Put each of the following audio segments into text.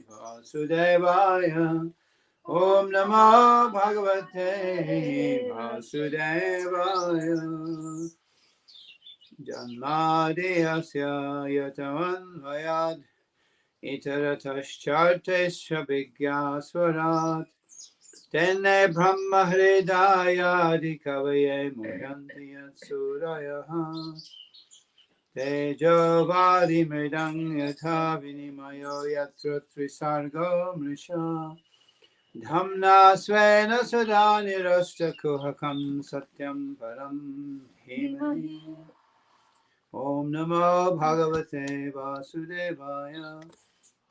Vasudevaya. Om Namo Bhagavate Vasudevaya. Janmadhyasya yatamanvayad itaratascharsha vigyasvarat tenne brahma hridaya adhikavaye mudyanti yatsurayaha tejo vadi mridang yatha vinimayo yatra trisargo mrisha Dhamna svena sada nirashta kuhakam satyam param himani. Om Namo Bhagavate Vasudevaya.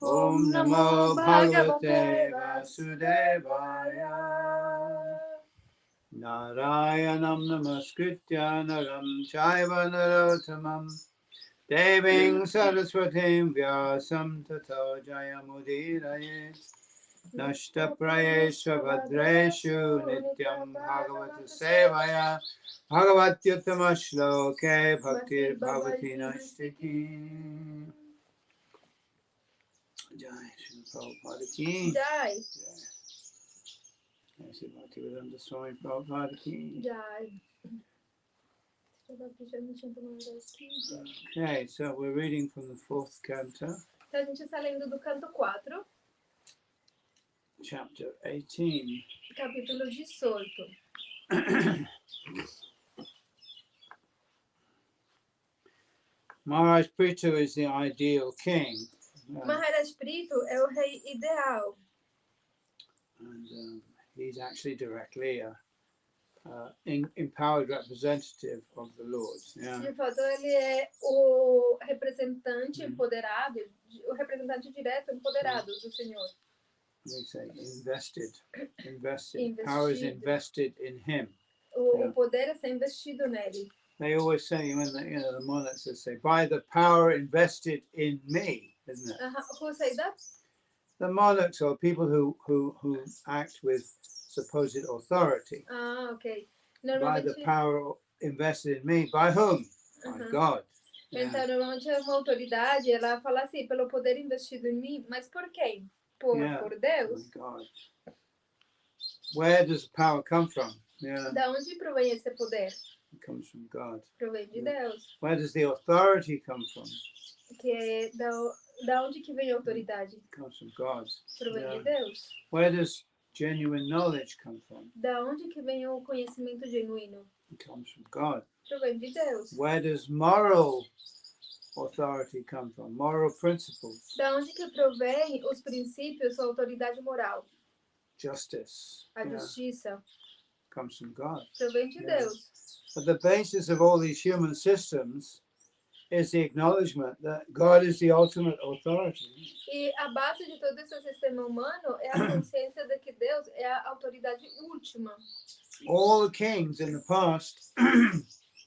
Om Namo Bhagavate Vasudevaya. Narayanam Namaskritya Naram Chaiva Narottamam Deving Saraswatim Vyasam Tato Jayamudiraye Nashta Prayesha Bhadreshu Nityam Bhagavata Sevaya Bhagavatyuttama Shloke Bhaktir Bhavati Nashtiki. Jai Shri Prabhupada Ki. Jai. Jai Shri Bhaktivedanta Swami Prabhupada Ki. Jai. Okay, so we're reading from the fourth canto. Então a gente está lendo do canto 4, Chapter 18. capítulo 18. Maharaj Prithu is the ideal king. Maharaj Prithu é o rei ideal. And he's actually directly a empowered representative of the Lord. Yeah. De fato, ele é o representante empoderado, o representante direto empoderado do Senhor. We say invested. Power is invested in him. O poder está investido nele. They always say when the monarchs say, by the power invested in me, isn't it? Who say that? The monarchs are people who act with supposed authority. Ok. By the power invested in me, by whom? By God. Então, normalmente uma autoridade, ela fala assim, pelo poder investido em mim, mas por quem? Por Deus? God. Where does power come from? Da onde provém esse poder? It comes from God. Provém de Deus. Where does the authority come from? Que da onde que vem a autoridade? It comes from God. Provém de Deus. Where does genuine knowledge come from? Da onde que vem o conhecimento genuíno? It comes from God. Provém de Deus. Where does moral authority come from? Moral principles. Da onde que provém os princípios, a autoridade moral? Justice. A justiça. Comes from God. Provém de Deus. But the basis of all these human systems is the acknowledgement that God is the ultimate authority. E a base de todo esse sistema humano é a consciência de que Deus é a autoridade última. All the kings in the past,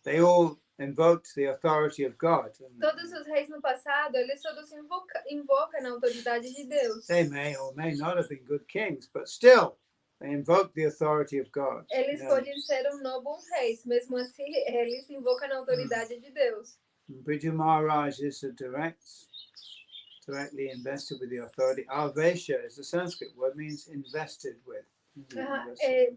they all invoked the authority of God. Todos os reis no passado, eles todos invocam a autoridade de Deus. They may or may not have been good kings, but still, they invoked the authority of God. Eles podem ser bons reis, mesmo assim, eles invocam a autoridade de Deus. Prithu Maharaj is directly invested with the authority. Avesha is the Sanskrit word, means invested with.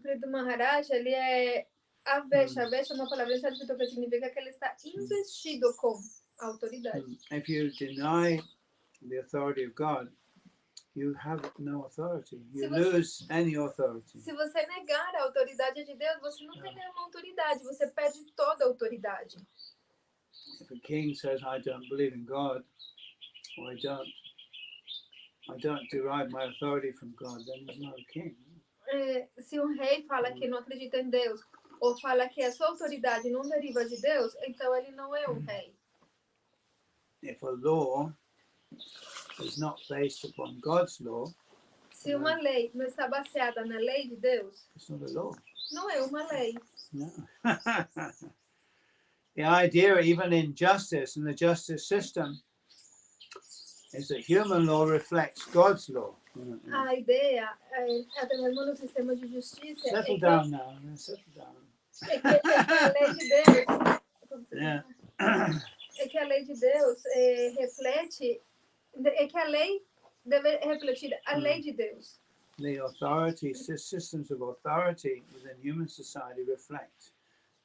Prithu Maharaj, ele é Avesha. Avesha é uma palavra em sânscrito que significa que ele está investido com a autoridade. If you deny the authority of God, you have no authority. You lose any authority. Se você negar a autoridade de Deus, você não tem nenhuma autoridade. Você perde toda a autoridade. If a king says, I don't believe in God, or I don't derive my authority from God, then he's not a king. Se rei fala que não acredita em Deus, ou fala que a sua autoridade não deriva de Deus, então ele não é rei. If a law is not based upon God's law, se uma lei não está baseada na lei de Deus, it's not a law. Não é uma lei. No. The idea, even in justice, in the justice system, is that human law reflects God's law. A ideia, até mesmo no sistema de justiça, settle down now. Settle down. É que a lei de Deus, é que a lei de Deus reflete, é que a lei deve refletir a lei de Deus. The authority, systems of authority within human society reflect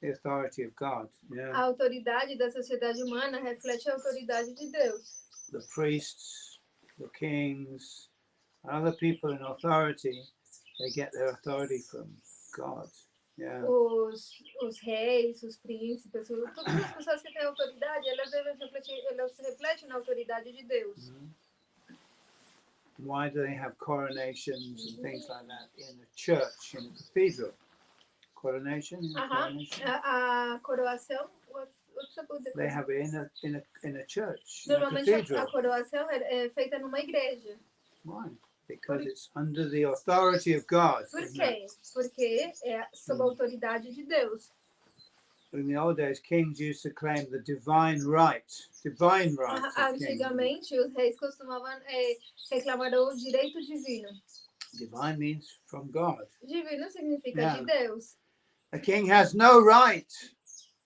the authority of God. A Yeah. autoridade da sociedade humana reflete a autoridade de Deus. The priests, the kings, other people in authority, they get their authority from God. Yeah. Os reis, os príncipes, todas as pessoas que têm autoridade, elas se refletem na autoridade de Deus. Why do they have coronations and things like that in a church, in a cathedral? Coronation? Coronation? A coroação, what's the They have it in a church, in a Normalmente a cathedral. coroação é feita numa igreja. Why? Because it's under the authority of God. Por quê? Porque é sob a autoridade de Deus. In the old days, kings used to claim the divine right of kings. Antigamente, os reis costumavam reclamar o direito divino. Divine means from God. Divino significa Yeah. de Deus. A king has no right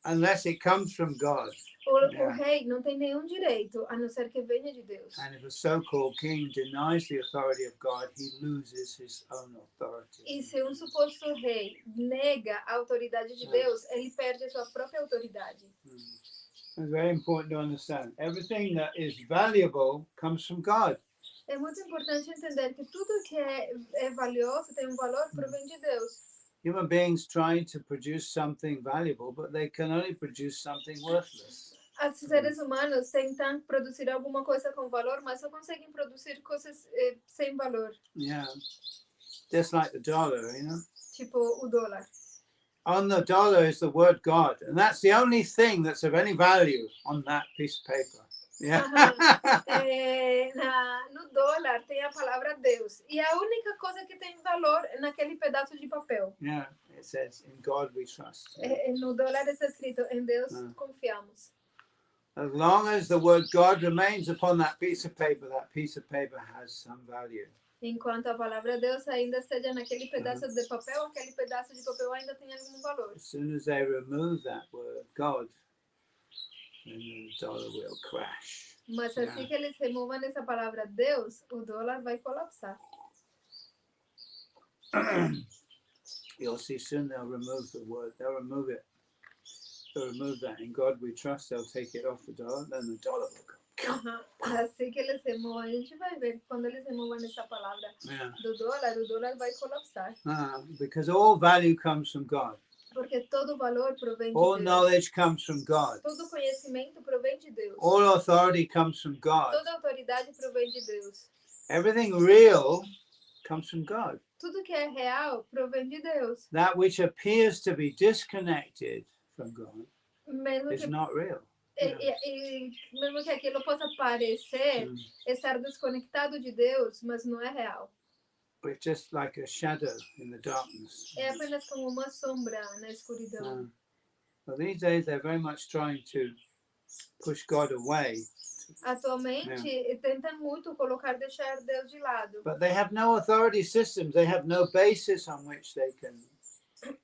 unless it comes from God. O rei não tem nenhum direito, a não ser que venha de Deus. And if a so-called king denies the authority of God, he loses his own authority. E se suposto rei nega a autoridade de Deus, ele perde a sua própria autoridade. It's very important to understand. Everything that is valuable comes from God. É muito importante entender que tudo que é valioso, tem valor, provém de Deus. Human beings trying to produce something valuable, but they can only produce something worthless. Os seres humanos tentam produzir alguma coisa com valor, mas só conseguem produzir coisas sem valor. Yeah. Just like the dollar, Tipo o dólar. On the dollar is the word God, and that's the only thing that's of any value on that piece of paper. Yeah. No dólar tem a palavra Deus. E a única coisa que tem valor é naquele pedaço de papel. Yeah, it says, in God we trust. No dólar está escrito, em Deus confiamos. As long as the word God remains upon that piece of paper has some value. Enquanto a palavra Deus ainda esteja naquele pedaço de papel, aquele pedaço de papel ainda tem algum valor. As soon as they remove that word God, then the dollar will crash. Mas assim que eles removam essa palavra Deus, o dólar vai colapsar. You'll see soon they'll remove the word. They'll remove it. They'll remove that. In God we trust. They'll take it off the dollar. Then the dollar will go. Assim que eles removam, a gente vai ver que quando eles removam essa palavra do dólar, o dólar vai colapsar. Because all value comes from God. Porque todo valor provém de All Deus. knowledge comes from God. Todo conhecimento provém de Deus. All authority comes from God. Toda autoridade provém de Deus. Everything real comes from God. Tudo que é real provém de Deus. That which appears to be disconnected from God Mesmo is que, not real. mesmo que aquilo possa parecer estar desconectado de Deus, mas não é real. It's just like a shadow in the darkness. É apenas como uma sombra na escuridão. Well, these days they're very much trying to push God away. Atualmente tentam muito deixar Deus de lado. But they have no authority systems. They have no basis on which they can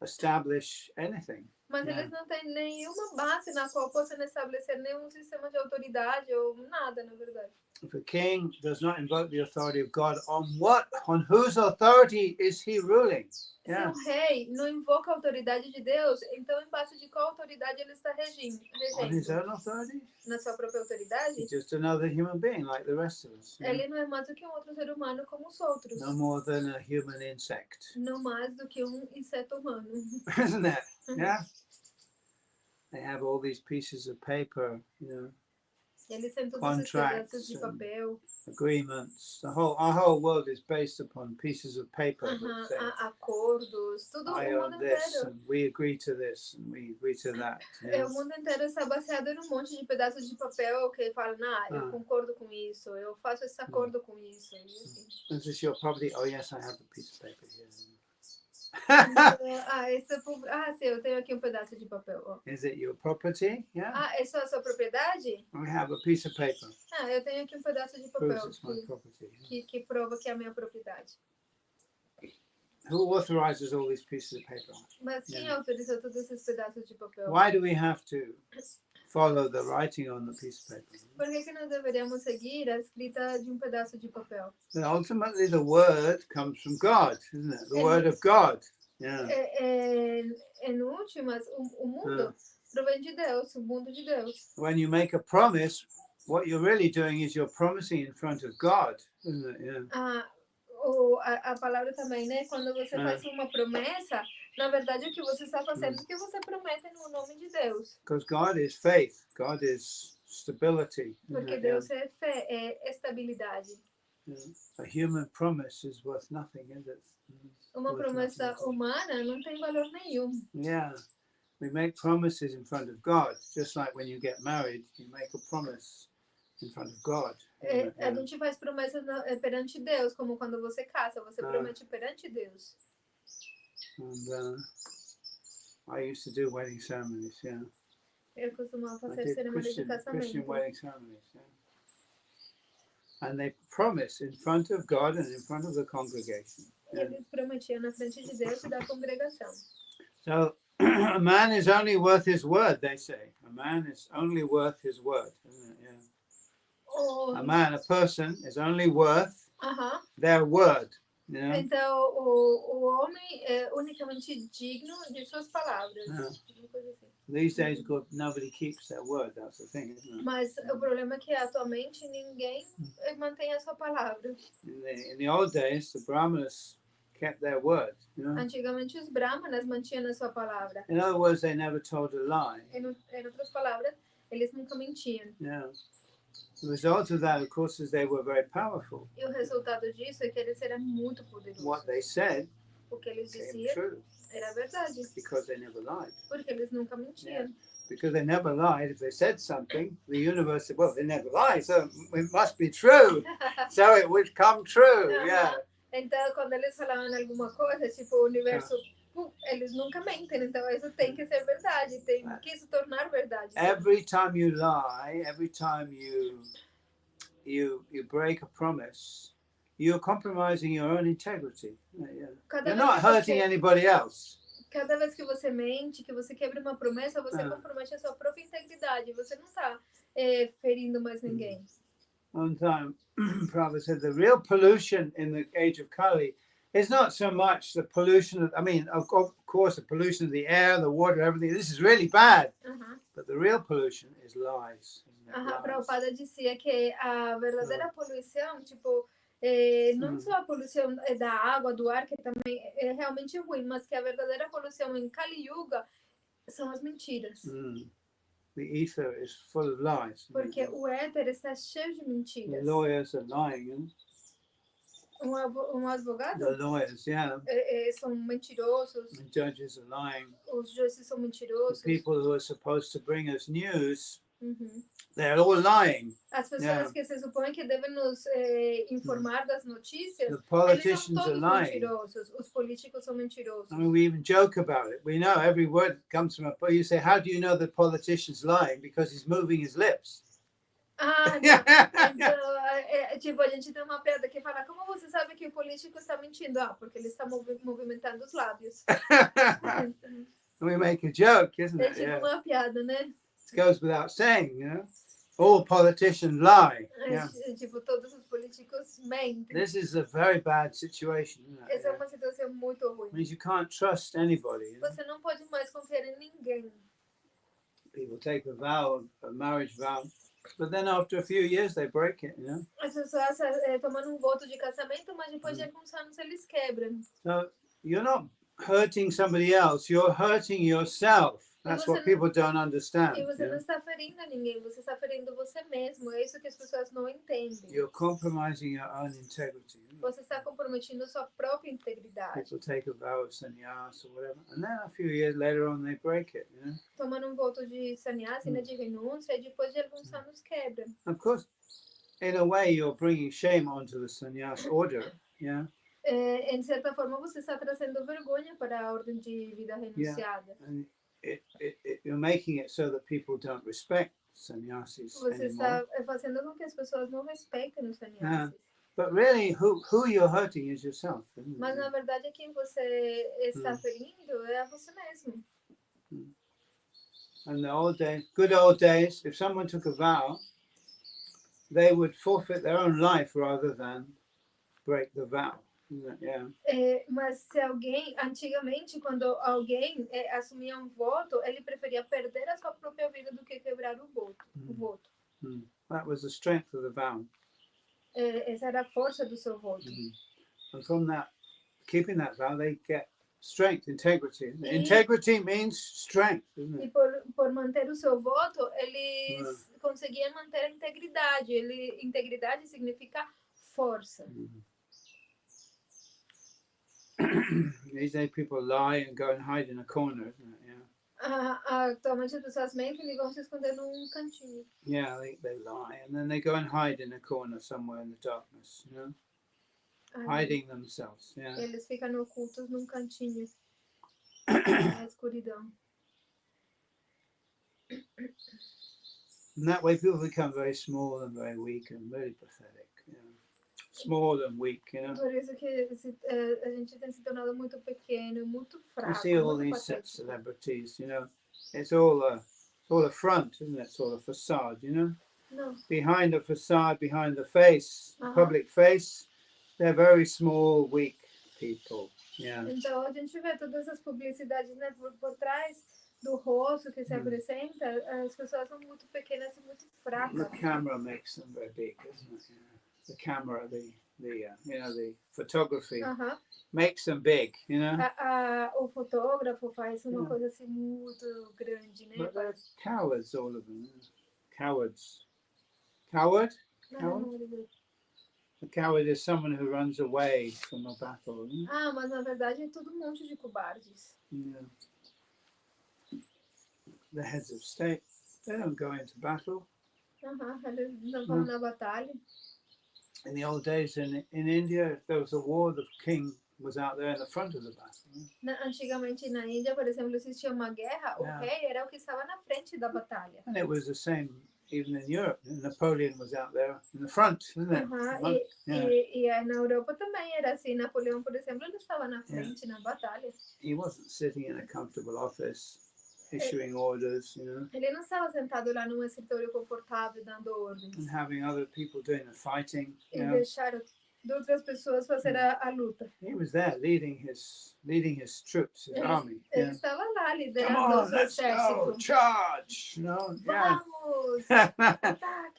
establish anything. Mas eles não têm nenhuma base na qual possam estabelecer nenhum sistema de autoridade ou nada, na verdade. If a king does not invoke the authority of God, on whose authority is he ruling? Se um rei não invoca a autoridade de Deus, então em base de qual autoridade ele está regendo? On his own authority? Na sua própria autoridade? He's just another human being like the rest of us. Ele não é mais do que outro ser humano como os outros. No more than a human insect. Não mais do que inseto humano. Isn't it? Yeah. They have all these pieces of paper, Eles têm todos esses pedaços de papel. Agreements. Our whole world is based upon pieces of paper. Acordos, tudo I o own mundo this, inteiro. and we agree to this, and we agree to that. O mundo inteiro está baseado num monte de pedaços de papel que falam, eu concordo com isso, eu faço esse acordo com isso. E assim. Is this your property? Oh yes, I have a piece of paper here. Sim, eu tenho aqui pedaço de papel. Ó. Is it your property? Yeah. Essa é a sua propriedade? We have a piece of paper. Eu tenho aqui pedaço de papel Proves it's my property. que prova que é a minha propriedade. Who authorizes all these pieces of paper? Mas quem autoriza todos esses pedaços de papel? Why do we have to follow the writing on the piece of paper? Por que nós deveríamos seguir a escrita de pedaço de papel? But ultimately, the word comes from God, isn't it? The word of God. Yeah. Em últimas, o mundo provém de Deus, o mundo de Deus. When you make a promise, what you're really doing is you're promising in front of God, isn't it? Yeah. A palavra também, né? Quando você faz uma promessa, na verdade o que você está fazendo é que você promete no nome de Deus. Because God is faith, God is stability. Porque Deus é fé, é estabilidade. A human promise is worth nothing, is it? Uma promessa humana não tem valor nenhum. Yeah. We make promises in front of God, just like when you get married, you make a promise in front of God. A gente faz promessas perante Deus, como quando você casa, você promete perante Deus. And I used to do wedding ceremonies, yeah. Eu costumava fazer cerimônias de casamento. Christian wedding ceremonies, yeah. And they promise in front of God and in front of the congregation. E eles prometiam na frente de Deus e da congregação. So a man is only worth his word, they say. A man is only worth his word, isn't it? Yeah. A person is only worth their word. You know? Então, o homem é unicamente digno de suas palavras. These days, nobody keeps their word. That's the thing, isn't it? Mas o problema é que atualmente ninguém mantém a sua palavra. In the old days, the Brahmanas kept their word. You know? Antigamente os brahmanas mantinham a sua palavra. In other words, they never told a lie. Em outras palavras, eles nunca mentiam. Yeah. The result of that, of course, is they were very powerful. E o resultado disso é que eles eram muito poderosos. What they said o que eles diziam era verdade. Because they never lied. Porque eles nunca mentiam. Yeah. Because they never lied. If they said something, the universe said, well, they never lie, so it must be true. So it would come true. Yeah. Então, quando eles falavam alguma coisa, tipo, o universo, eles nunca mentem, então isso tem que ser verdade, tem que se tornar verdade. Every time you lie, every time you break a promise, you're compromising your own integrity. Yeah. You're not hurting anybody else. Cada vez que você mente, que você quebra uma promessa, você compromete a sua própria integridade. Você não está ferindo mais ninguém. One time, Prabhupada said the real pollution in the age of Kali is not so much the pollution of course, the pollution of the air, the water, everything. This is really bad. But the real pollution is lies. Prabhupada dizia que a verdadeira poluição, tipo, não só a poluição da água, do ar, que também é realmente ruim, mas que a verdadeira poluição em Kali Yuga são as mentiras. The ether is full of lies. Porque o éter está cheio de mentiras. The lawyers are lying. Advogado? The lawyers, yeah. São mentirosos. The judges are lying. Os juízes são mentirosos. The people who are supposed to bring us news, they're all lying. As pessoas que se supõem que devem nos informar das notícias, the politicians eles são todos are lying. mentirosos. Os políticos são mentirosos. I mean, we even joke about it. We know every word comes from a. You say, how do you know the politician's lying? Because he's moving his lips. Então, tipo, a gente tem uma piada que fala, como você sabe que o político está mentindo? Porque ele está movimentando os lábios. We make a joke, isn't it? É tipo uma piada, né? It goes without saying, you know. All politicians lie. Tipo, todos os políticos mentem. This is a very bad situation, isn't it? Essa é uma situação muito ruim. It means you can't trust anybody. You know? Você não pode mais confiar em ninguém. People take a vow, a marriage vow, but then after a few years they break it, you know. As pessoas tomam voto de casamento, mas depois de alguns anos eles quebram. So you're not hurting somebody else, you're hurting yourself. That's what people don't understand. E você não está ferindo a ninguém, você está ferindo você mesmo. É isso que as pessoas não entendem. You're compromising your own integrity. Você está comprometendo sua própria integridade. People take a vow of sannyas or whatever, and then a few years later on they break it, you know. Tomando voto de sannyasa, né, de renúncia, e depois de alguns anos quebram. Of course, in a way you're bringing shame onto the sannyas order, yeah. Em certa forma você está trazendo vergonha para a ordem de vida renunciada. And you're making it so that people don't respect sannyasis Você está fazendo com que as pessoas não respeitem os sannyasis. But really, who you're hurting is yourself. Mas na verdade quem você está ferindo é a você mesmo. in the old days, good old days, if someone took a vow, they would forfeit their own life rather than break the vow. Yeah. Mas se alguém, antigamente, quando alguém assumia um voto, ele preferia perder a sua própria vida do que quebrar o voto. That was the strength of the vow. Essa era a força do seu voto. And from that, keeping that vow, they get strength, integrity. Integrity means strength, isn't E it? por manter o seu voto, eles conseguiam manter a integridade. Integridade significa força. These days people lie and go and hide in a corner, isn't it? Yeah. Atualmente as pessoas mentem e vão se esconder num cantinho. Yeah, they lie and then they go and hide in a corner somewhere in the darkness, you know, hiding themselves. Yeah. Eles ficam ocultos num cantinho na escuridão. And that way people become very small and very weak and very pathetic. You know. Small and weak, you know. Por isso que a gente tem se tornado muito pequeno, muito fraco. You see all these celebrities, you know, it's all a front, isn't it? It's all a facade, you know. No. Behind the facade, behind the face, the public face, they're very small, weak people. Yeah. Então a gente vê todas essas publicidades, né, por trás do rosto que se apresenta, as pessoas são muito pequenas e muito fracas. The camera makes them very big, isn't it? Yeah. The camera, the you know, the photography makes them big, you know. O fotógrafo faz uma coisa assim muito grande, né? But they're cowards, all of them. Cowards. Coward? A coward is someone who runs away from a battle. You know? Mas na verdade é todo um monte de cobardes. Yeah. The heads of state, they don't go into battle. Eles não vão na batalha. In the old days in India, if there was a war, the king was out there in the front of the battle. Antigamente na Índia, por exemplo, existia uma guerra, o rei era o que estava na frente da batalha. And it was the same even in Europe. Napoleon was out there in the front, isn't it? E na Europa também era assim. Napoleão, por exemplo, ele estava na frente na batalha. He wasn't sitting in a comfortable office issuing orders, you know. Ele não estava sentado lá num escritório confortável dando ordens. And having other people doing the fighting. E deixar outras pessoas fazer a luta. He was there leading his troops, his army. Ele estava lá liderando o seu exército. Go, charge, you know. Vamos!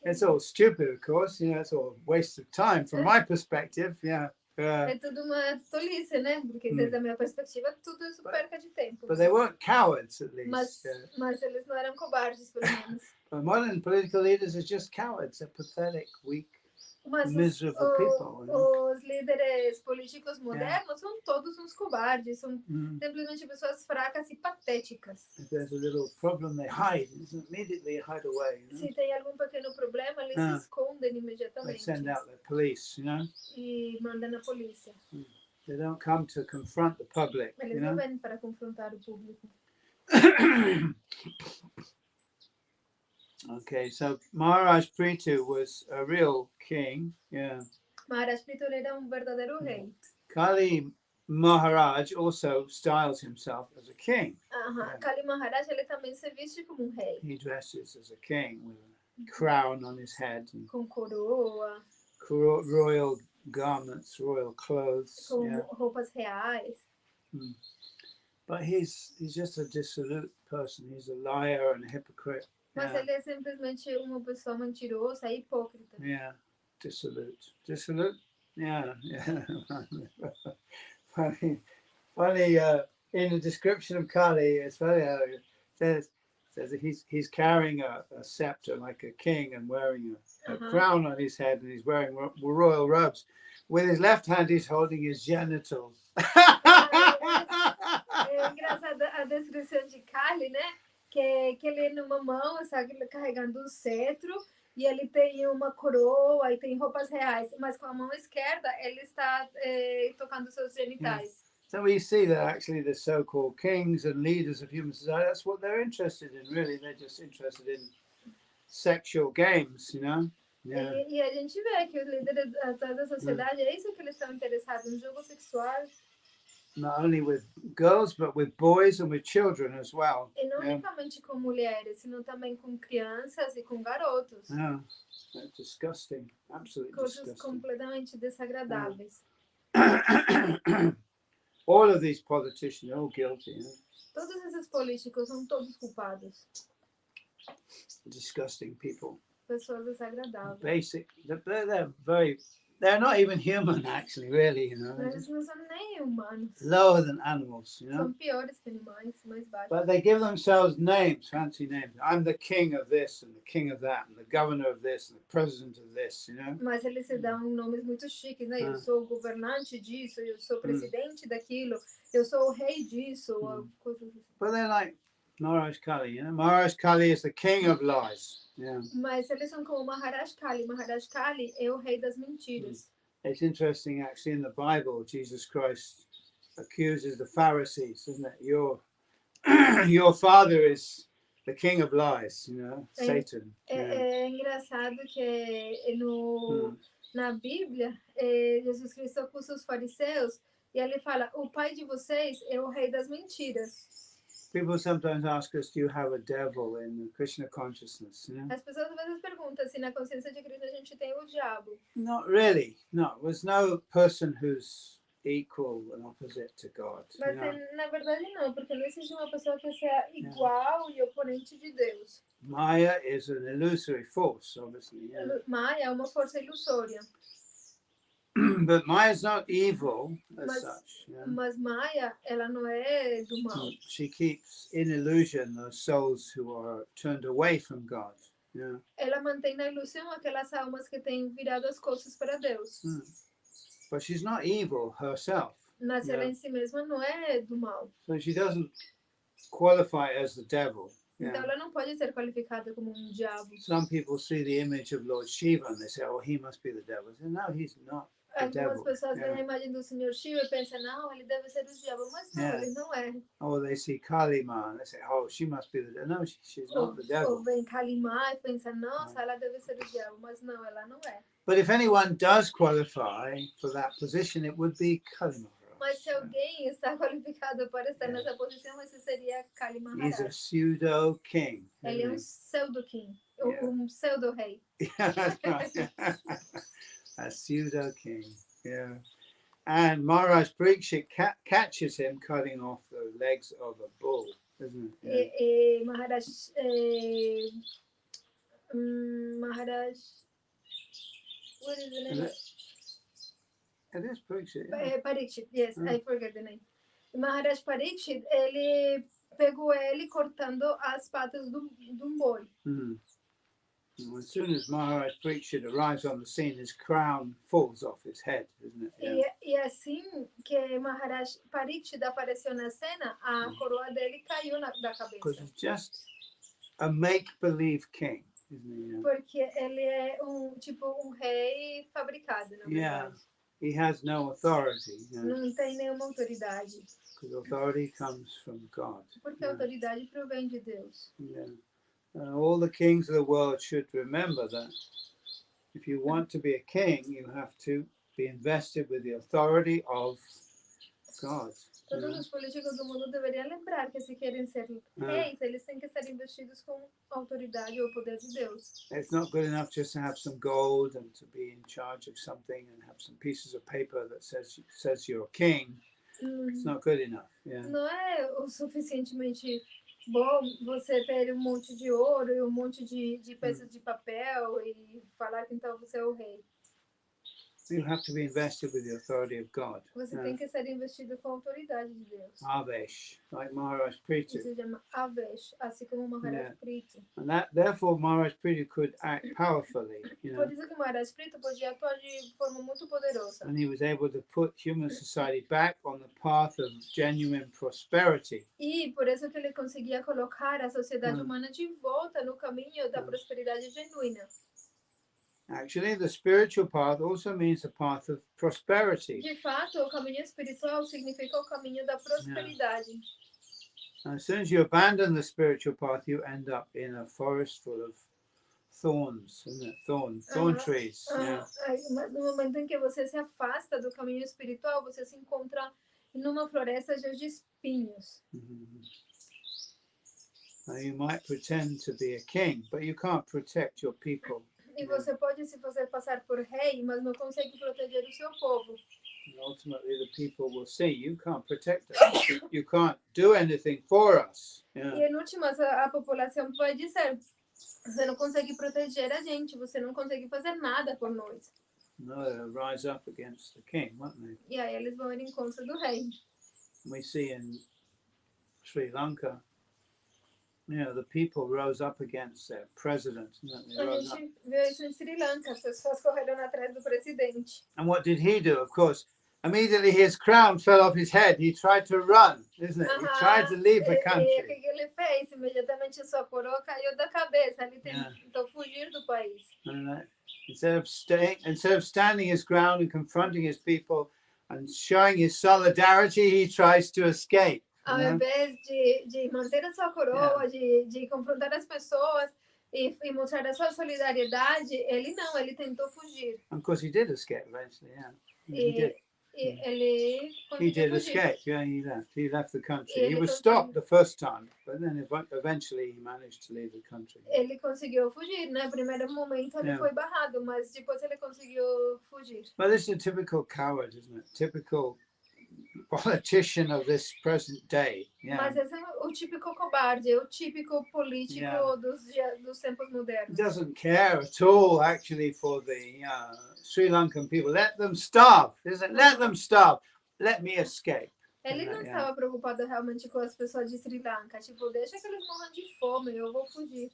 It's all stupid, of course. You know, it's all a waste of time from my perspective. Yeah. É tudo uma tolice, né? Porque desde a minha perspectiva, tudo isso perca de tempo. But they weren't cowards, at least. Mas eles não eram cobardes, pelo menos. But modern political leaders are just cowards. They're pathetic, weak, miserable people. Os líderes políticos modernos são todos uns cobardes, são simplesmente pessoas fracas e patéticas. If there's a little problem, they hide. Immediately hide away. You know? Se tem algum pequeno problema, eles se escondem imediatamente. They send out the police, you know. E mandam a polícia. They don't come to confront the public. Eles não vêm para confrontar o público. Okay, so Maharaj Prithu was a real king. Yeah. Maharaj Prithu era verdadeiro rei. Kali Maharaj also styles himself as a king. Kali Maharaj ele também se veste como rei. He dresses as a king with a crown on his head. And com coroa. Royal garments, royal clothes. Com roupas reais. But he's just a dissolute person. He's a liar and a hypocrite. Mas ele é simplesmente uma pessoa mentirosa e hipócrita. Yeah, dissolute. Dissolute? Yeah. funny. In the description of Kali, it's funny how it says that he's carrying a scepter like a king and wearing a crown on his head, and he's wearing royal robes. With his left hand, he's holding his genitals. É engraçado a descrição de Kali, né? Que ele numa mão está carregando um cetro e ele tem uma coroa e tem roupas reais, mas com a mão esquerda ele está tocando seus genitais. So we see that actually the so-called kings and leaders of human society, that's what they're interested in, really. They're just interested in sexual games, you know? Yeah. E a gente vê que os líderes da sociedade é isso que eles estão interessados, no jogo sexual. not only with girls, but with boys and with children as well. E não Yeah. unicamente com mulheres, sino também com crianças e com garotos. Yeah. That's disgusting. Absolutely Coisas disgusting. completamente desagradáveis. All of these politicians are all guilty. You know? Todos esses políticos são todos culpados. Disgusting people. Pessoas desagradáveis. Basic. They're not even human, actually, really. You know, they're Eles just não são nem humanos. lower than animals. You know. São piores que animais, mais baixos. But they give themselves names, fancy names. I'm the king of this and the king of that and the governor of this and the president of this, you know. Mas eles se dão nomes muito chiques, né? Eu sou o governante disso, eu sou o presidente daquilo, eu sou o rei disso, ou coisas assim. But they're like Maharaj Kali, you know. Maharaj Kali is the king of lies. Yeah. Mas eles são como Maharaj Kali. Maharaj Kali é o rei das mentiras. It's interesting, actually, in the Bible, Jesus Christ accuses the Pharisees, isn't it? Your father is the king of lies, you know, Satan. É engraçado que na Bíblia, Jesus Cristo acusa os fariseus e ele fala, o pai de vocês é o rei das mentiras. People sometimes ask us, do you have a devil in the Krishna consciousness? You know? As pessoas às vezes perguntam se na consciência de Cristo a gente tem o diabo. Not really. No, there's no person who's equal and opposite to God. Mas You know? na verdade não, porque não existe uma pessoa que seja igual e oponente de Deus. Maya is an illusory force, obviously. Yeah. Maya é uma força ilusória. But Maya's not evil as Mas- such. Yeah. Mas Maya, ela não é do mal. She keeps in illusion those souls who are turned away from God. Yeah. Ela mantém na ilusão aquelas almas que têm virado as costas para Deus. But she's not evil herself. Mas ela em si mesma não é do mal. So she doesn't qualify as the devil. Então Yeah. ela não pode ser qualificada como diabo. Some people see the image of Lord Shiva and they say, oh, he must be the devil. I say, no, he's not. Algumas devil, pessoas veem yeah. a imagem do Senhor Shiva e pensam, não, ele deve ser o diabo. Mas não, Yeah. ele não é. Or they see Kali Ma and they say, oh, she must be the devil. No, she's not the devil. Ou vem Kalimá e pensa, nossa, ela deve ser o diabo. Mas não, ela não é. But if anyone does qualify for that position, it would be Kali Maharaj. Mas se alguém está qualificado para estar nessa posição, esse seria Kali He's a Maharaj. pseudo king. Ele é um pseudo-king, Yeah. um pseudo-rei. That's right. A pseudo king. Yeah. And Maharaj Parikshit catches him cutting off the legs of a bull, isn't it? Yeah. E Maharaj, Maharaj, what is the name? It is Parikshit. Yeah. Parikshit, yes, I forget the name. Maharaj Parikshit, ele pegou ele cortando as patas do boi. Mm. As soon as Maharaj Parikshit arrives on the scene, his crown falls off his head, isn't it? Yeah. E assim que Maharaj Parikshit apareceu na cena, a coroa dele caiu da Because cabeça. he's just a make-believe king, isn't he? Yeah. Porque ele é tipo rei fabricado, na Yeah. verdade. He has no authority, you know, Não tem nenhuma autoridade. because authority comes from God. Porque a autoridade provém de Deus. Yeah. All the kings of the world should remember that if you want to be a king, you have to be invested with the authority of God. you Todos know. os políticos do mundo deveriam lembrar que se querem ser reis, eles têm que estar investidos com a autoridade ou o poder de Deus. It's not good enough just to have some gold and to be in charge of something and have some pieces of paper that says you're a king. It's not good enough. Yeah. Não é o suficientemente bom você ter um monte de ouro e um monte de peças de papel e falar que então você é o rei. You have to be invested with the authority of God. Você tem que ser investido com a autoridade de Deus. Avesh, like Maharaj Priti. Isso se chama Avesh, assim como Maharaj Priti. And therefore Maharaj Priti could act powerfully, you know. Por isso que Maharaj Priti podia atuar de forma muito poderosa. And he was able to put human society back on the path of genuine prosperity. E por isso que ele conseguia colocar a sociedade humana de volta no caminho da prosperidade genuína. Actually, the spiritual path also means the path of prosperity. De fato, o caminho espiritual significa o caminho da prosperidade. And as soon as you abandon the spiritual path, you end up in a forest full of thorns, isn't it? Thorn trees. Yeah. Mas no momento em que você se afasta do caminho espiritual, você se encontra numa floresta cheia de espinhos. Now you might pretend to be a king, but you can't protect your people. E você pode se fazer passar por rei, mas não consegue proteger o seu povo. And ultimately, the people will say, you can't protect us. You can't do anything for us. E em últimas, a população vai dizer, você não consegue proteger a gente, você não consegue fazer nada por nós. No, they'll rise up against the king, won't they? E aí eles vão em encontro do rei. We see in Sri Lanka, the people rose up against their president. They A rose up. gente viu isso em Sri Lanka, as pessoas correram atrás do presidente. And what did he do? Of course, immediately his crown fell off his head. He tried to run, isn't it? He tried to leave the E o country. que ele fez? Imediatamente sua coroa caiu da cabeça. Ele tentou fugir do país. And instead of standing his ground and confronting his people and showing his solidarity, he tries to escape. Ao invés de manter a sua coroa, de confrontar as pessoas e mostrar a sua solidariedade, ele tentou fugir. Of course, he did escape eventually. Ele He did fugir. escape. Yeah, he left the country. Ele He was conseguiu. stopped the first time, but then eventually he managed to leave the country. Ele conseguiu fugir, né? No primeiro momento ele foi barrado, mas depois ele conseguiu fugir. Well, this is a typical coward, isn't it? Typical politician of this present day. Mas esse é o típico cobarde, o típico político dos tempos modernos. He doesn't care at all, actually, for the Sri Lankan people. Let them starve, isn't it? Let them starve. Let me escape. Ele não estava preocupado realmente com as pessoas de Sri Lanka. Tipo, deixa que eles morram de fome, eu vou fugir.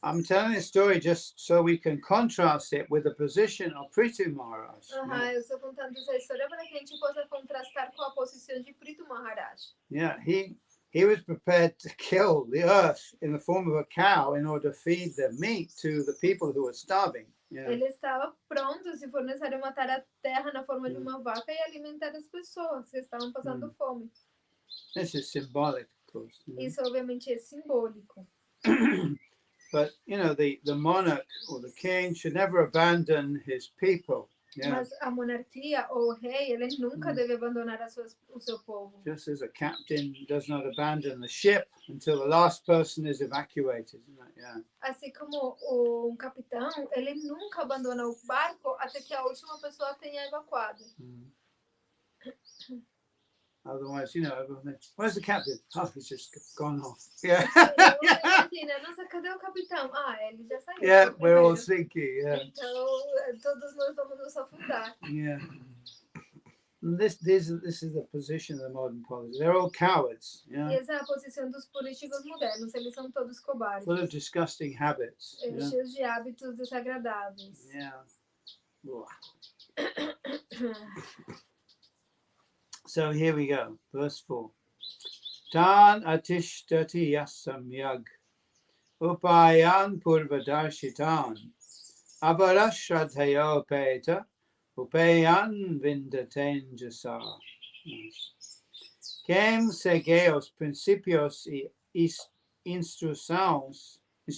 I'm telling this story just so we can contrast it with the position of Prithu Maharaj. Eu estou contando essa história para que a gente possa contrastar com a posição de Prithu Maharaj. Yeah, he was prepared to kill the earth in the form of a cow in order to feed the meat to the people who were starving. Ele estava pronto, se for necessário, matar a terra na forma de uma vaca e alimentar as pessoas que estavam passando fome. This is symbolic, of course. Isso, obviamente, é simbólico. But, the monarch or the king should never abandon his people. Mas a monarquia ou o rei, ele nunca deve abandonar o seu povo. Just as a captain does not abandon the ship until the last person is evacuated. Assim como um capitão, ele nunca abandona o barco até que a última pessoa tenha evacuado. Otherwise, everyone thinks, where's the captain? Oh, he's just gone off. Nossa, cadê o capitão? Ele já saiu. Yeah, we're all thinking. Então, todos nós vamos nos afundar. And this is the position of the modern politics. They're all cowards. E essa é a posição dos políticos modernos. Eles são todos cobardes. Full of disgusting habits. Cheios de hábitos desagradáveis. So here we go, verse 4. Tan atishtati yasamyag upayan purvadarshitan avarashradhayo peta upayan vindatenjasa. Quem segue os princípios e instruções, que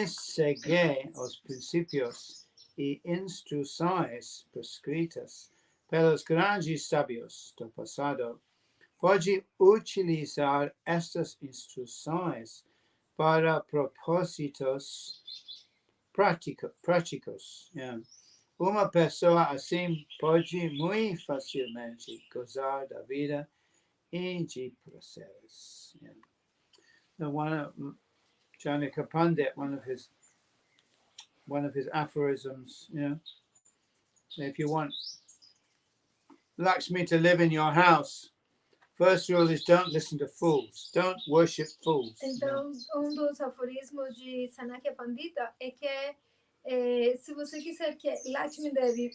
segue os princípios e instruções prescritas pelos grandes sábios do passado, pode utilizar estas instruções para propósitos práticos. Uma pessoa assim pode muito facilmente gozar da vida e de prazeres. Janaka Pandit, one of his aphorisms, if you want Lakshmi to live in your house, first rule is don't listen to fools, don't worship fools. Então, dos aforismos de Sanakya Pandita é que se você quiser que Lakshmi Devi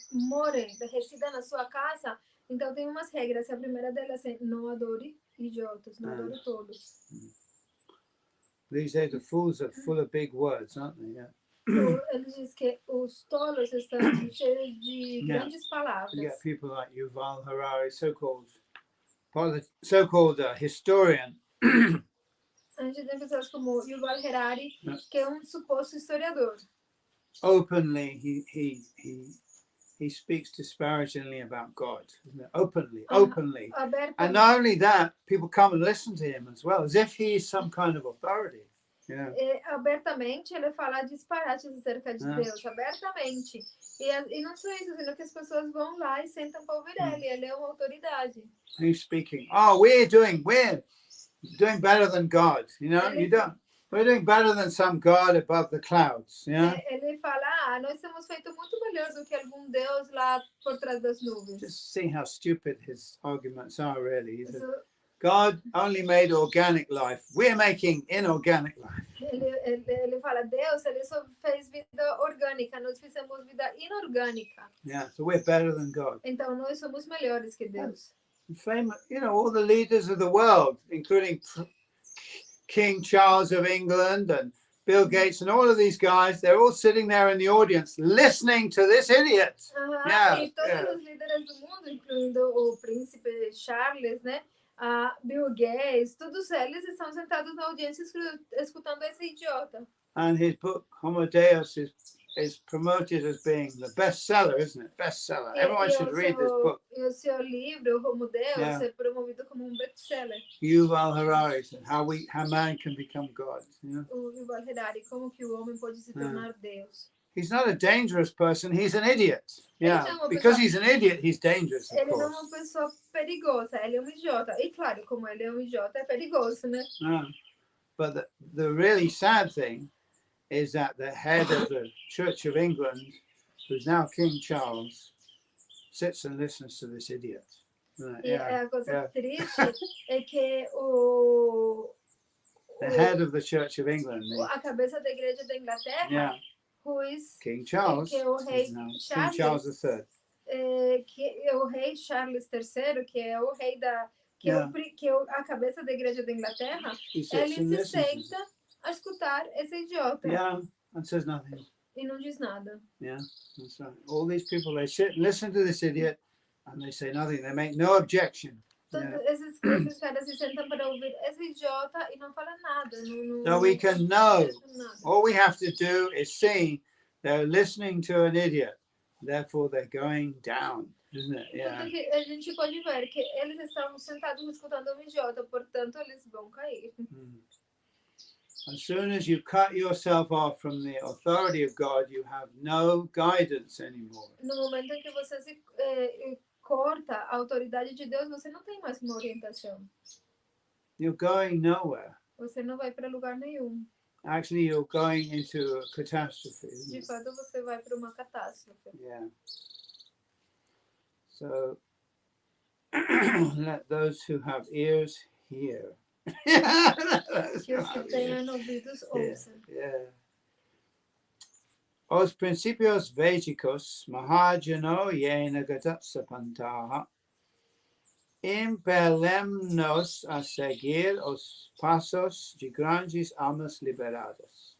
resida na sua casa, então tem umas regras. A primeira delas é não adore idiotas, não adore tolos. These days the fools are full of big words, aren't they? Ele diz que os tolos estão cheios de grandes palavras. You get people like Yuval Harari, so-called historian. A gente tem pessoas como Yuval Harari, que é suposto historiador. Openly, he he speaks disparagingly about God, isn't it? Openly. And Abertamente. not only that, people come and listen to him as well, as if he is some kind of authority. Yeah. Abertamente ele fala disparates acerca de Ah. Deus, abertamente. E não só isso, sino que as pessoas vão lá e sentam para ouvir ele. Ele é uma autoridade. He's speaking. Oh, we're doing better than God. You know, we're doing better than some God above the clouds. Yeah. Ele fala, nós temos feito muito melhor do que algum Deus lá por trás das nuvens. Just see how stupid his arguments are, really. He said, So, God only made organic life. We're making inorganic life. ele fala, Deus, ele só fez vida orgânica, nós fizemos vida inorgânica. Yeah, so we're better than God. Então nós somos melhores que Deus. Famous, you know, all the leaders of the world, including King Charles of England and Bill Gates and all of these guys, they're all sitting there in the audience listening to this idiot. Yeah, E todos os líderes do mundo, incluindo o príncipe Charles, né? Bill Gates, todos eles estão sentados na audiência escutando esse idiota. And his book, Homo Deus, is promoted as being the bestseller, isn't it? Bestseller. Everyone should read this book. E o seu livro, Homo Deus, é promovido como best-seller. Yuval Harari said, how man can become God. You know? O Yuval Harari, como que o homem pode se tornar Deus. He's not a dangerous person, he's an idiot. Yeah, because he's an idiot, he's dangerous, of Ele course. não é uma pessoa perigosa, ele é um idiota. E claro, como ele é um idiota, é perigoso, né? But the really sad thing is that the head of the Church of England, who's now King Charles, sits and listens to this idiot. E a coisa triste é que the head of the Church of England, a cabeça da igreja da Inglaterra, who is King Charles, que é o rei King Charles III. Que é o rei Charles III, que é o rei da que é a cabeça da igreja da Inglaterra, ele se senta a escutar esse idiota. Yeah, and says nothing. E não diz nada. Yeah, that's right. All these people, they sit and listen to this idiot, and they say nothing. They make no objection. Todos esses caras se sentam para ouvir esse idiota e não falam nada. So we can know. All we have to do is see they're listening to an idiot. Therefore, they're going down, isn't it? Yeah. A gente pode ver que eles estão sentados escutando um idiota, portanto, eles vão cair. As soon as you cut yourself off from the authority of God, you have no guidance anymore. No momento em que você se corta a autoridade de Deus, você não tem mais uma orientação. You're going nowhere. Você não vai para lugar nenhum. Actually, you're going into a catastrophe. De fato, você vai para uma catástrofe. Yeah. So, let those who have ears hear. Que os que tenham ouvidos ouçam. Yeah. Os principios védicos Mahajano yena gatatsapantaha impelem-nos a seguir os passos de grandes almas liberadas.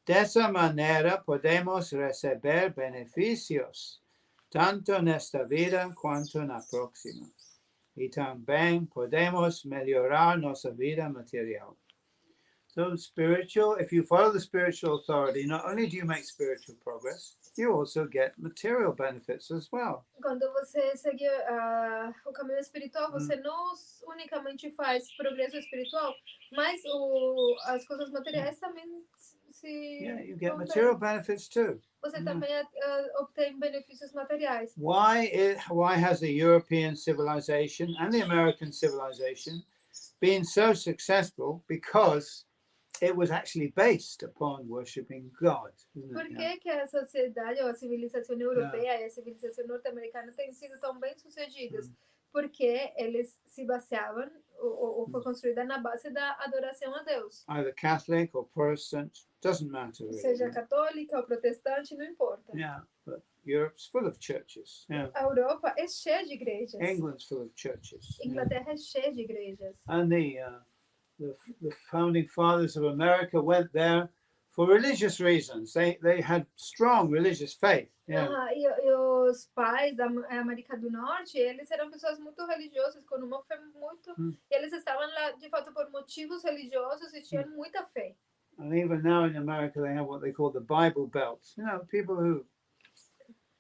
Dessa maneira podemos receber benefícios tanto nesta vida quanto na próxima. E também podemos melhorar nossa vida material. So spiritual, if you follow the spiritual authority, not only do you make spiritual progress, you also get material benefits as well. Quando você segue o caminho espiritual, você não unicamente faz progresso espiritual, mas as coisas materiais também se... Yeah, you get material benefits too. Você também obtém benefícios materiais. Why has the European civilization and the American civilization been so successful? Because it was actually based upon worshipping God. Por que a sociedade ou a civilização europeia e a civilização norte-americana têm sido tão bem sucedidas? Porque eles se baseavam ou foi construída na base da adoração a Deus. Either Catholic or Protestant, doesn't matter really. Seja católica ou protestante, não importa. Yeah, but Europe's full of churches. Yeah. A Europa é cheia de igrejas. England's full of churches. Inglaterra é cheia de igrejas. And the founding fathers of America went there for religious reasons. They had strong religious faith. Yeah. E os pais da América do Norte, eles eram pessoas muito religiosas, com uma fé muito... E eles estavam lá, de fato, por motivos religiosos e tinham muita fé. And even now in America, they have what they call the Bible Belt. You know, people who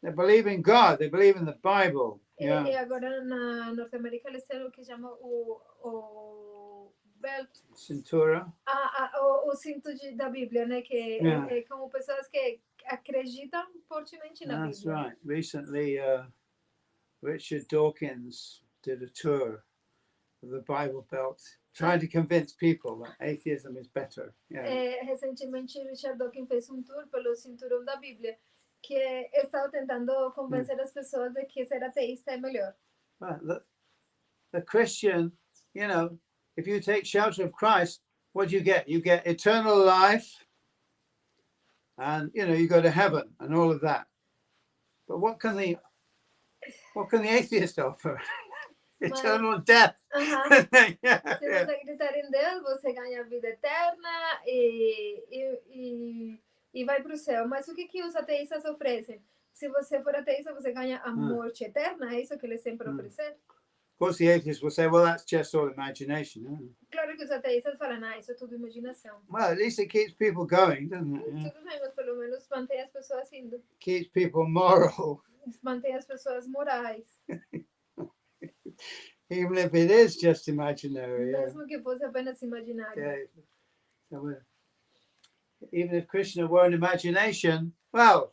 They believe in God. They believe in the Bible. Yeah. E agora na Norte América eles têm o que chama o belt, Cintura. o cinto da Bíblia, né? Que Yeah. é como pessoas que acreditam fortemente na That's Bíblia. right. Recently, Richard Dawkins did a tour of the Bible Belt, trying to convince people that atheism is better. Yeah. Recentemente, Richard Dawkins fez tour pelo cinturão da Bíblia, que estava tentando convencer as pessoas de que ser ateísta é melhor. Well, the Christian, you know, if you take shelter of Christ, what do you get? You get eternal life, and you know you go to heaven and all of that. But what can the atheist offer? Eternal death. Se Yeah. você acreditar em Deus, você ganha a vida eterna e vai para o céu. Mas o que os ateístas oferecem? Se você for ateísta, você ganha a morte eterna. É isso que eles sempre oferecem? Of course, the atheists will say, well, that's just all imagination. Huh? Claro que os ateístas falam, isso é tudo imaginação. Well, at least it keeps people going, doesn't it? Yeah. Tudo bem, mas pelo menos mantém as pessoas indo. Keeps people moral. Mantém as pessoas morais. Even if it is just imaginary. Yeah. Mesmo que fosse apenas imaginário. Okay. So, even if Krishna were an imagination, well,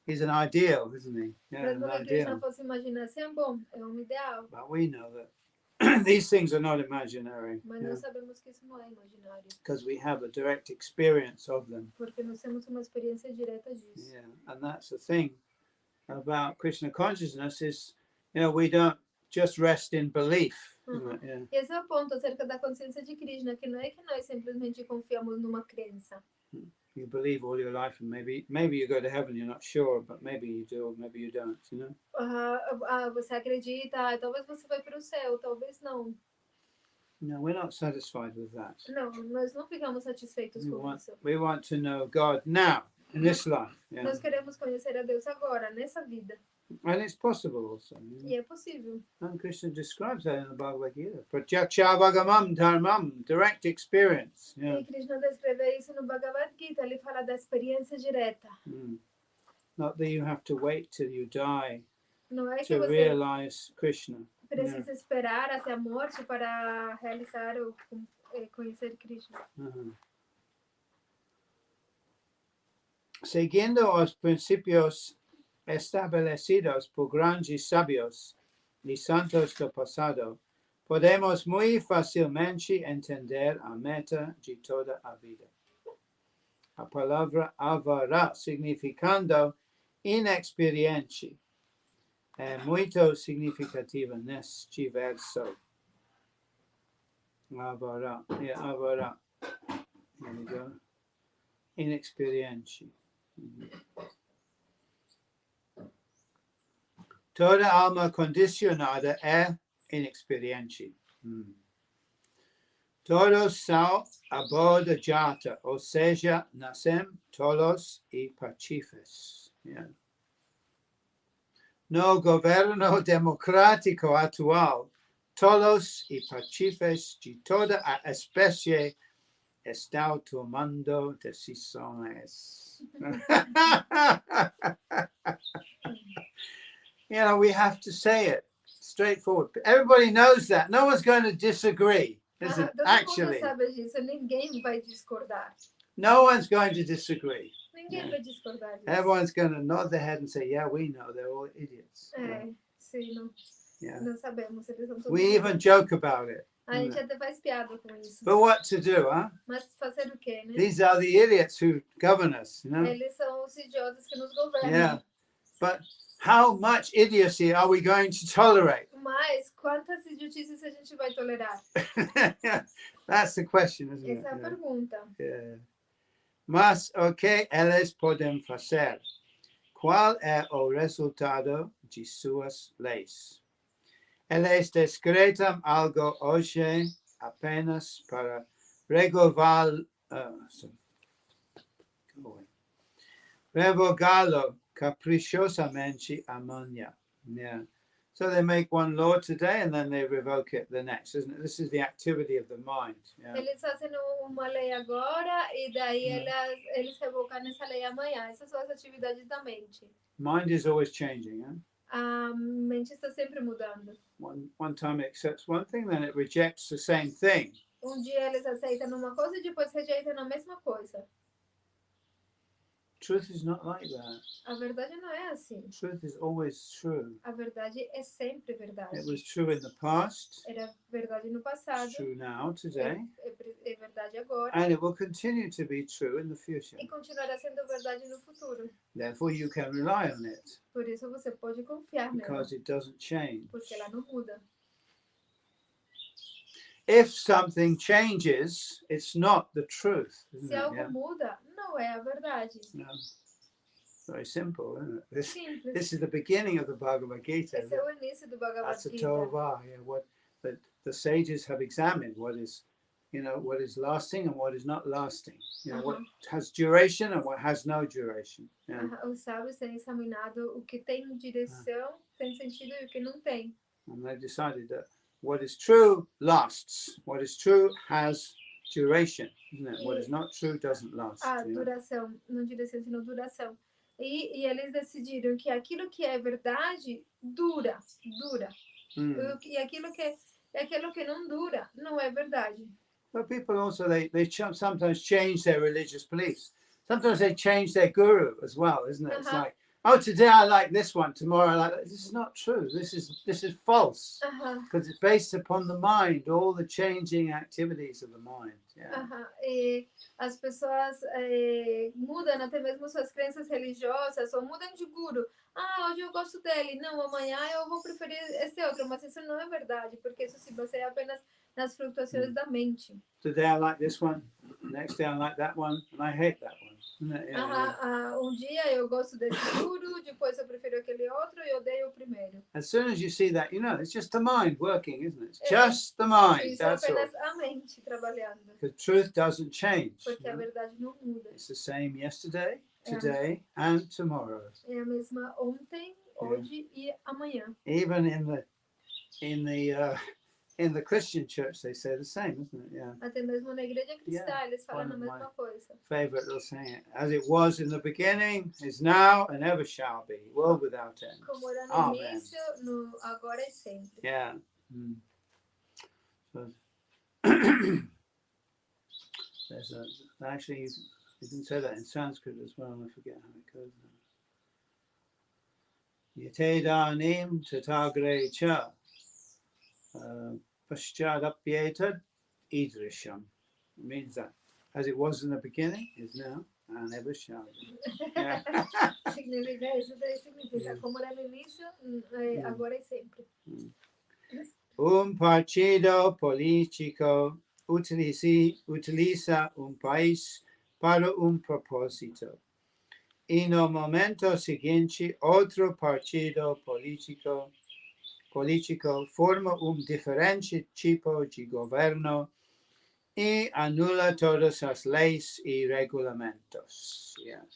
he's an ideal, isn't he? Yeah, Mesmo an que Krishna ideal. fosse imaginação, bom, é ideal. But we know that these things are not imaginary. Mas nós sabemos que isso não é imaginário. Because we have a direct experience of them. Porque nós temos uma experiência direta disso. Yeah, and that's the thing about Krishna consciousness is, you know, we don't just rest in belief. Yeah. Esse é o ponto acerca da consciência de Krishna, que não é que nós simplesmente confiamos numa crença. You believe all your life, and maybe you go to heaven. You're not sure, but maybe you do, or maybe you don't. You know. Você acredita, talvez você vai para o céu, talvez não. No, we're not satisfied with that. Não, nós não ficamos satisfeitos com isso. We want to know God now in this life. Yeah. Nós queremos conhecer a Deus agora, nessa vida. And it's possible also. E é possível. And Krishna describes that in the Bhagavad Gita. Pratyaksha Bhagamam Dharmam, direct experience. Yeah. E Krishna descreve isso no Bhagavad Gita, ele fala da experiência direta. Not that you have to wait till you die Não é que to você realize Krishna. precisa esperar até a morte para realizar ou conhecer Krishna. Seguindo os princípios establecidos por grandes sabios y santos do pasado, podemos muy fácilmente entender a meta de toda a vida. A palavra avara, significando inexperiencia, é muito significativa neste verso. Avara, yeah, avara. There we go. Inexperiencia. Toda alma condicionada é inexperiente. Todos são abodajata, ou seja, nascem tolos e pacíficos. Yeah. No governo democrático atual, tolos e pacíficos de toda a espécie estão tomando decisões. You know, we have to say it straightforward. Everybody knows that. No one's going to disagree, is it? Actually, todo mundo sabe disso, ninguém vai discordar. No one's going to disagree. Ninguém vai discordar disso. Everyone's going to nod their head and say, yeah, we know, they're all idiots. Sim, não. Yeah. Não sabemos, eles são todos We even joke about it. A gente até faz piada com isso. But what to do, huh? Mas fazer o quê, né? These are the idiots who govern us, you know? Eles são os idiotas que nos governam. Yeah. But how much idiocy are we going to tolerate? Mas quantas idiotices a gente vai tolerar? That's the question, isn't it? Essa é a pergunta. Yeah. Mas o que eles podem fazer? Qual é o resultado de suas leis? Eles decretam algo hoje apenas para revogá-lo caprichosamente amanhã. Yeah. So they make one law today and then they revoke it the next, isn't it? This is the activity of the mind. Yeah. Eles fazem uma lei agora e daí eles revocam essa lei amanhã. Essas são as atividades da mente. Mind is always changing. Huh? A mente está sempre mudando. One time it accepts one thing, then it rejects the same thing. Dia eles aceitam uma coisa e depois rejeitam a mesma coisa. Truth is not like that. A verdade não é assim. Truth is always true. A verdade é sempre verdade. It was true in the past. Era verdade no passado. It's true now, today. É verdade agora. And it will continue to be true in the future. E continuará sendo verdade no futuro. Therefore, you can rely on it. Por isso você pode confiar nela. Because it doesn't change. Porque ela não muda. If something changes, it's not the truth. Se algo muda, não é a verdade. No. Very simple, isn't it? Simples. This is the beginning of the Bhagavad Gita. Esse é o início do Bhagavad Gita. Yeah, what the sages have examined what is lasting and what is not lasting. What has duration and what has no duration. Os sábios têm examinado o que tem direção, tem sentido e o que não tem. And they decided that what is true lasts. What is true has duration, isn't it? What is not true doesn't last. Duração, não direção, sino duração. E eles decidiram que aquilo que é verdade dura. E aquilo que não dura não é verdade. But people also they sometimes change their religious beliefs. Sometimes they change their guru as well, isn't it? It's like, oh, today I like this one, tomorrow I like that. This is not true. This is false because it's based upon the mind, all the changing activities of the mind. Yeah. E as pessoas mudam até mesmo suas crenças religiosas ou mudam de guru. Hoje eu gosto dele, não, amanhã eu vou preferir esse outro, mas isso não é verdade, porque isso se baseia apenas nas flutuações da mente. Today I like this one, next day I like that one, and I hate that one. Dia eu gosto desse guru, depois eu prefiro aquele outro e odeio o primeiro. As soon as you see that, it's just the mind working, isn't it? It's just the mind. Isso é apenas a mente trabalhando. The truth doesn't change. Porque a verdade não muda. It's the same yesterday, today, and tomorrow. É a mesma ontem, hoje e amanhã. Even in the Christian church, they say the same, isn't it? Yeah. Até mesmo na igreja cristã, eles falam a mesma coisa. Favorite little saying: "As it was in the beginning, is now, and ever shall be, world without end." Como era no início, no agora e sempre. Yeah. So, actually, you can say that in Sanskrit as well. I forget how it goes now. Yatedanim tatagre cha. Paschadapyetad idrisham. It means that as it was in the beginning, is now, and ever shall be. Yeah. Significa como era no início, agora e sempre. Partido político utiliza país para propósito. Y no momento siguiente, otro partido político forma diferente tipo de gobierno y anula todas las leyes y regulamentos. Yeah.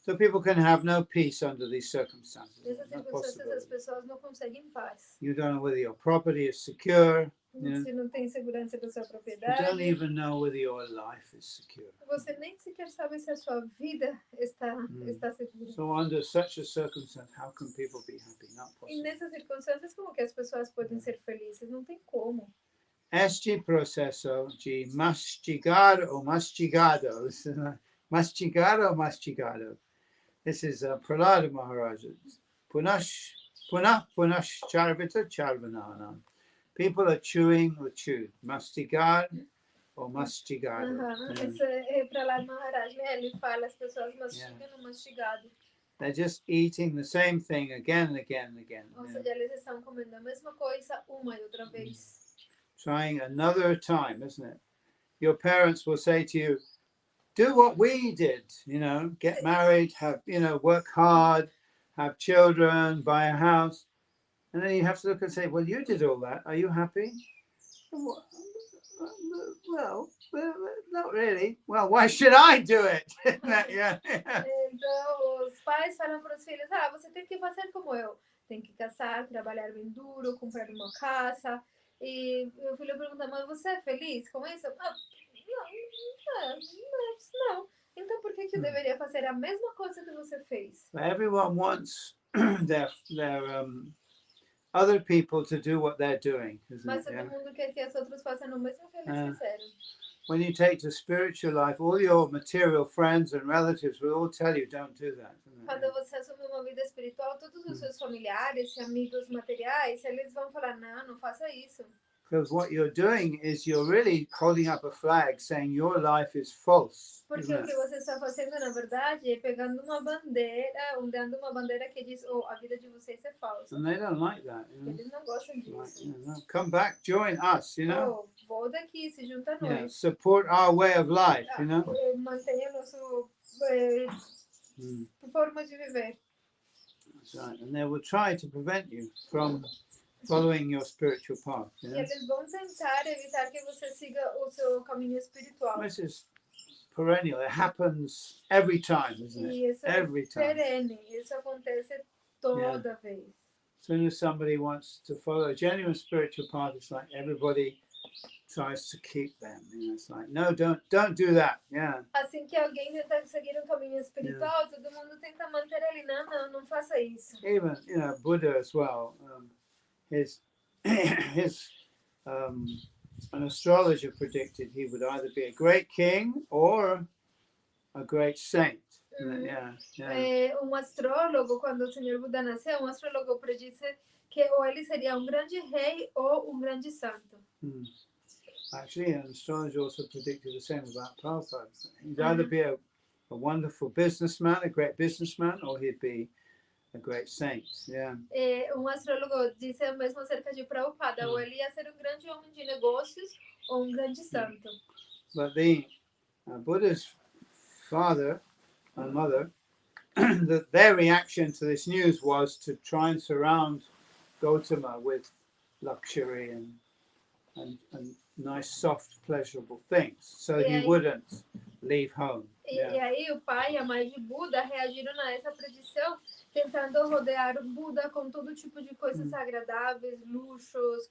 So people can have no peace under these circumstances. Nessas circunstâncias, as pessoas não conseguem paz. You don't know whether your property is secure. Se não tem segurança da sua You propriedade. don't even know whether your life is secure. Você nem sequer sabe se a sua vida está segura. So under such a circumstance, how can people be happy? Not E possible. nessas circunstâncias, como que as pessoas podem ser felizes? Não tem como. Este processo de mastigar ou mastigado. This is Prahlada Maharaj. Punah charvita charvanana. People are chewing or chewed. Mastigar ou mastigado. Esse é Prahlada Maharaj, né? Ele fala, as pessoas mastigam ou mastigado. They're just eating the same thing again and again and again. Ou seja, eles estão comendo a mesma coisa uma e outra vez. Trying another time, isn't it? Your parents will say to you, do what we did, get married, have, work hard, have children, buy a house. And then you have to look and say, well, you did all that. Are you happy? Well, not really. Well, why should I do it? Yeah. Então, os pais falam para os filhos, você tem que fazer como eu. Tem que casar, trabalhar bem duro, comprar uma casa. E o filho pergunta, mas você é feliz com isso? Não. Então por que que eu deveria fazer a mesma coisa que você fez? But everyone wants their other people to do what they're doing, isn't Mas it? todo Yeah? mundo quer que as outras façam o mesmo que eles fizeram. When you take to spiritual life, all your material friends and relatives will all tell you, don't do that. Isn't it? Quando você assume uma vida espiritual, todos os seus familiares e amigos materiais, eles vão falar, não faça isso. Because what you're doing is you're really holding up a flag saying your life is false. Porque Isn't o que it? você está fazendo, na verdade, é pegando uma bandeira, ondeando uma bandeira que diz, a vida de vocês é falsa. And they don't like that. You know? Eles não gostam Like, disso. no, come back, join us, you know? Volta aqui, se junta a Yeah, nós. support our way of life, you know? Mantenha a nossa Mm, forma de viver. that's right. And they will try to prevent you from following your spiritual path. You E know? eles vão tentar evitar que você siga o seu caminho espiritual. This is perennial. It happens every time, isn't E it? isso é Every time. perene. Isso acontece toda vez. As soon as somebody wants to follow a genuine spiritual path, it's like everybody tries to keep them. You know, it's like, no, don't do that. Yeah. Assim que alguém tenta seguir um caminho espiritual, todo mundo tenta manter ali, não faça isso. Even Buddha as well. His an astrologer predicted he would either be a great king or a great saint. Yeah. Astrólogo, quando o Senhor Buda nasceu, astrólogo predisse que ou ele seria grande rei ou grande santo. Actually, an astrologer also predicted the same about Prabhupada. He'd either be a wonderful businessman, a great businessman, or he'd be a great saint. Yeah. Astrólogo disse o mesmo acerca de Prabhupada, ou ele ia ser grande homem de negócios ou grande santo. But the Buddha's father and mother, their reaction to this news was to try and surround Gautama with luxury and nice, soft, pleasurable things, so he wouldn't leave home. E aí o pai e a mãe de Buda reagiram a essa predição, tentando rodear o Buda com todo tipo de coisas agradáveis, luxos,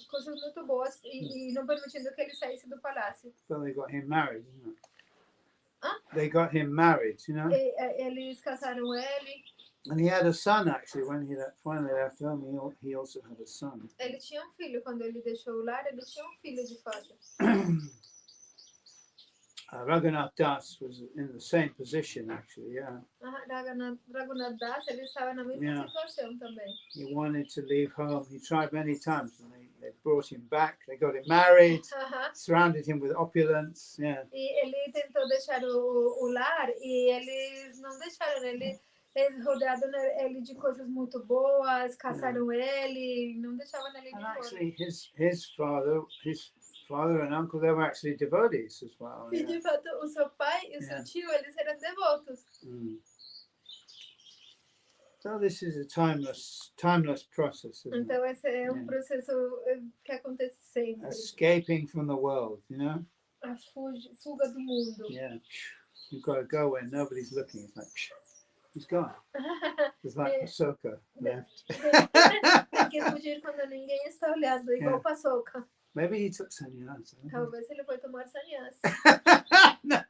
coisas muito boas, e não permitindo que ele saísse do palácio. So they got him married, isn't it? They got him married, you know. Eles casaram ele. And he had a son, actually. When he finally left home, he also had a son. Ele tinha filho quando ele deixou o lar. Ele tinha filho de fato. Raghunath Das was in the same position, actually. Yeah. Raghunath Das, ele estava na mesma situação também. He wanted to leave home. He tried many times, and they brought him back. They got him married, surrounded him with opulence. Yeah. E ele tentou deixar o lar e eles não deixaram ele. Eles rodearam ele de coisas muito boas, caçaram ele, não deixavam ele de fora. Actually, his father and uncle, they were actually devotees as well. E de fato, o seu pai e o seu tio, eles eram devotos. So this is a timeless process. Então esse é processo que acontece sempre. Escaping from the world, you know. A fuga do mundo. Yeah, you've got to go where nobody's looking. It's like he's gone. It's like Pasoka left. Tem que fugir quando ninguém está olhando, igual Pasoka. Maybe he took sannyas. Talvez ele foi tomar sannyas. No.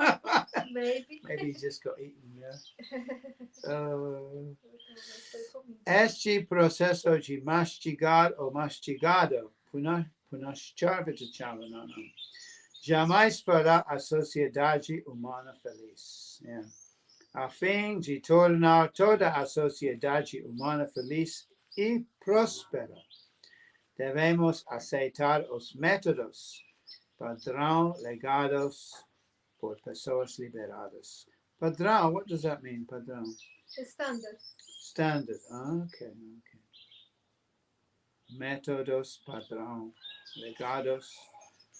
Maybe. Maybe he just got eaten, yeah. Este processo de mastigar ou mastigado, punascharvitacharanam, jamais fará a sociedade humana feliz. Yeah. A fim de tornar toda a sociedade humana feliz e próspera, devemos aceitar os métodos padrão legados por pessoas liberadas. Padrão, what does that mean, padrão? Standard. Standard, okay. Métodos padrão legados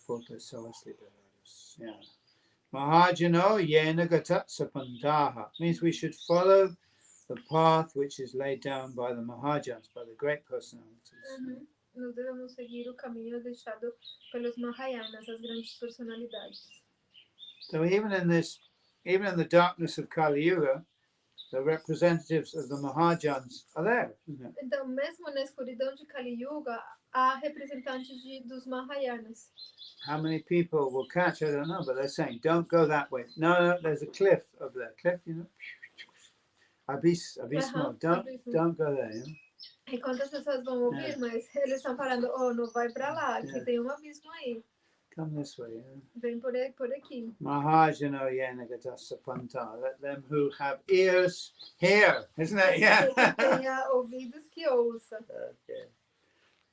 por pessoas liberadas. Yeah. Mahajano yena gata sapantaha means we should follow the path which is laid down by the Mahajans, by the great personalities. Nós devemos seguir o caminho deixado pelos Mahayanas, as grandes personalidades. So even in the darkness of Kali Yuga, the representatives of the Mahajans are there, isn't it? Então, mesmo na escuridão de Kali Yuga, há representantes dos Mahayanas. How many people will catch? I don't know, but they're saying, don't go that way. No, there's a cliff over there. Cliff, you know? Abismo. Don't go there, you know? E quantas pessoas vão ouvir, mas eles estão falando, oh, não vai para lá, que tem abismo aí. Come this way, you know? Vem por aqui. Mahajano Yenagata Panta. Let them who have ears hear, isn't it? Yeah. Tenha ouvidos que ouça. Okay.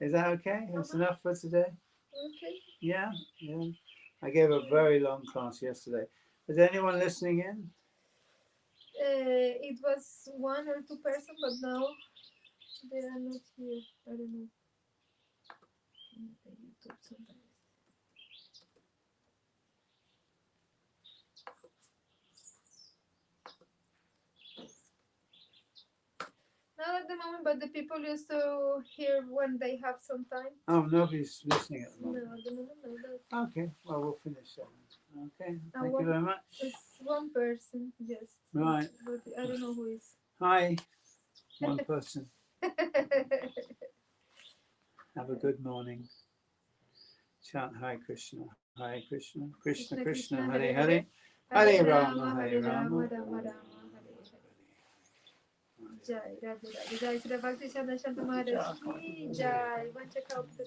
Is that okay? That's enough for today? Okay. Yeah. I gave a very long class yesterday. Is anyone listening in? It was 1 or 2 persons, but now they are not here. I don't know. YouTube sometimes. Not at the moment, but the people used to hear when they have some time. Oh, nobody's listening at the moment. No, at the moment, no. Okay, well, we'll finish that. Okay, thank you very much. It's one person, yes. Right. But I don't know who is. Hi, one person. Have a good morning. Chant Hare Krishna, Hare Krishna, Krishna Krishna, Hare Hare, Hare Rama, Hare Rama. Jai, Radhe Radhe, Jai Sri Bhakti Shanto Maharaj ki Jai, Vancha Kalpa